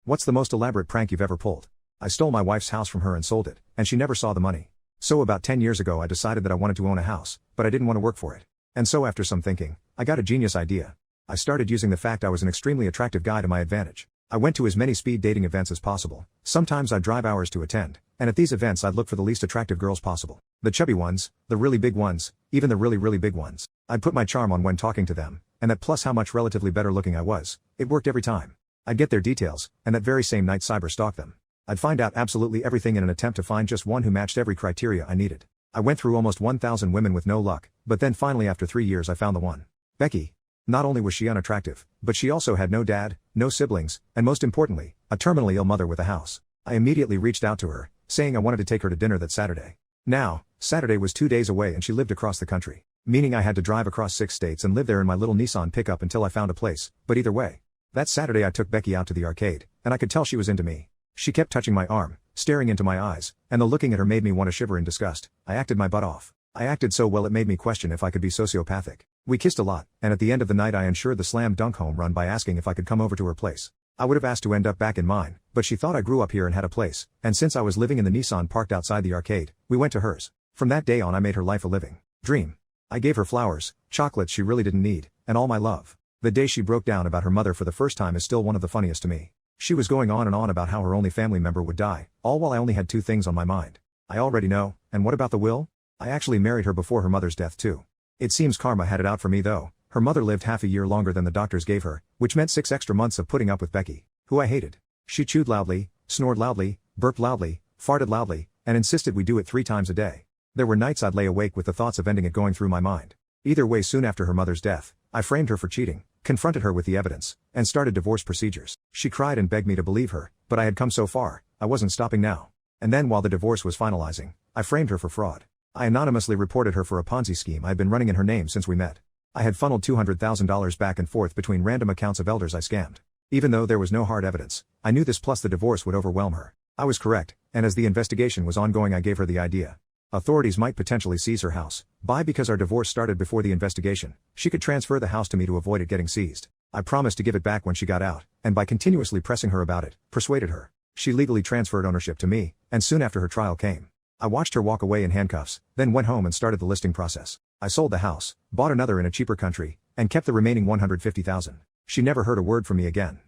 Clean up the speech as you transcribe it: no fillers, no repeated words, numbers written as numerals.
What's the most elaborate prank you've ever pulled? I stole my wife's house from her and sold it, and she never saw the money. So about 10 years ago I decided that I wanted to own a house, but I didn't want to work for it. And so after some thinking, I got a genius idea. I started using the fact I was an extremely attractive guy to my advantage. I went to as many speed dating events as possible. Sometimes I'd drive hours to attend, and at these events I'd look for the least attractive girls possible. The chubby ones, the really big ones, even the really really big ones. I'd put my charm on when talking to them, and that plus how much relatively better looking I was. It worked every time. I'd get their details, and that very same night cyber stalk them. I'd find out absolutely everything in an attempt to find just one who matched every criteria I needed. I went through almost 1,000 women with no luck, but then finally after 3 years I found the one. Becky. Not only was she unattractive, but she also had no dad, no siblings, and most importantly, a terminally ill mother with a house. I immediately reached out to her, saying I wanted to take her to dinner that Saturday. Now, Saturday was 2 days away and she lived across the country, meaning I had to drive across 6 states and live there in my little Nissan pickup until I found a place, but either way. That Saturday I took Becky out to the arcade, and I could tell she was into me. She kept touching my arm, staring into my eyes, and the looking at her made me want to shiver in disgust. I acted my butt off. I acted so well it made me question if I could be sociopathic. We kissed a lot, and at the end of the night I ensured the slam dunk home run by asking if I could come over to her place. I would have asked to end up back in mine, but she thought I grew up here and had a place, and since I was living in the Nissan parked outside the arcade, we went to hers. From that day on I made her life a living dream. I gave her flowers, chocolates she really didn't need, and all my love. The day she broke down about her mother for the first time is still one of the funniest to me. She was going on and on about how her only family member would die, all while I only had 2 things on my mind. I already know, and what about the will? I actually married her before her mother's death too. It seems karma had it out for me though. Her mother lived half a year longer than the doctors gave her, which meant 6 extra months of putting up with Becky, who I hated. She chewed loudly, snored loudly, burped loudly, farted loudly, and insisted we do it 3 times a day. There were nights I'd lay awake with the thoughts of ending it going through my mind. Either way, soon after her mother's death, I framed her for cheating, confronted her with the evidence, and started divorce procedures. She cried and begged me to believe her, but I had come so far, I wasn't stopping now. And then while the divorce was finalizing, I framed her for fraud. I anonymously reported her for a Ponzi scheme I had been running in her name since we met. I had funneled $200,000 back and forth between random accounts of elders I scammed. Even though there was no hard evidence, I knew this plus the divorce would overwhelm her. I was correct, and as the investigation was ongoing I gave her the idea. Authorities might potentially seize her house. Because our divorce started before the investigation, she could transfer the house to me to avoid it getting seized. I promised to give it back when she got out, and by continuously pressing her about it, persuaded her. She legally transferred ownership to me, and soon after her trial came. I watched her walk away in handcuffs, then went home and started the listing process. I sold the house, bought another in a cheaper country, and kept the remaining $150,000. She never heard a word from me again.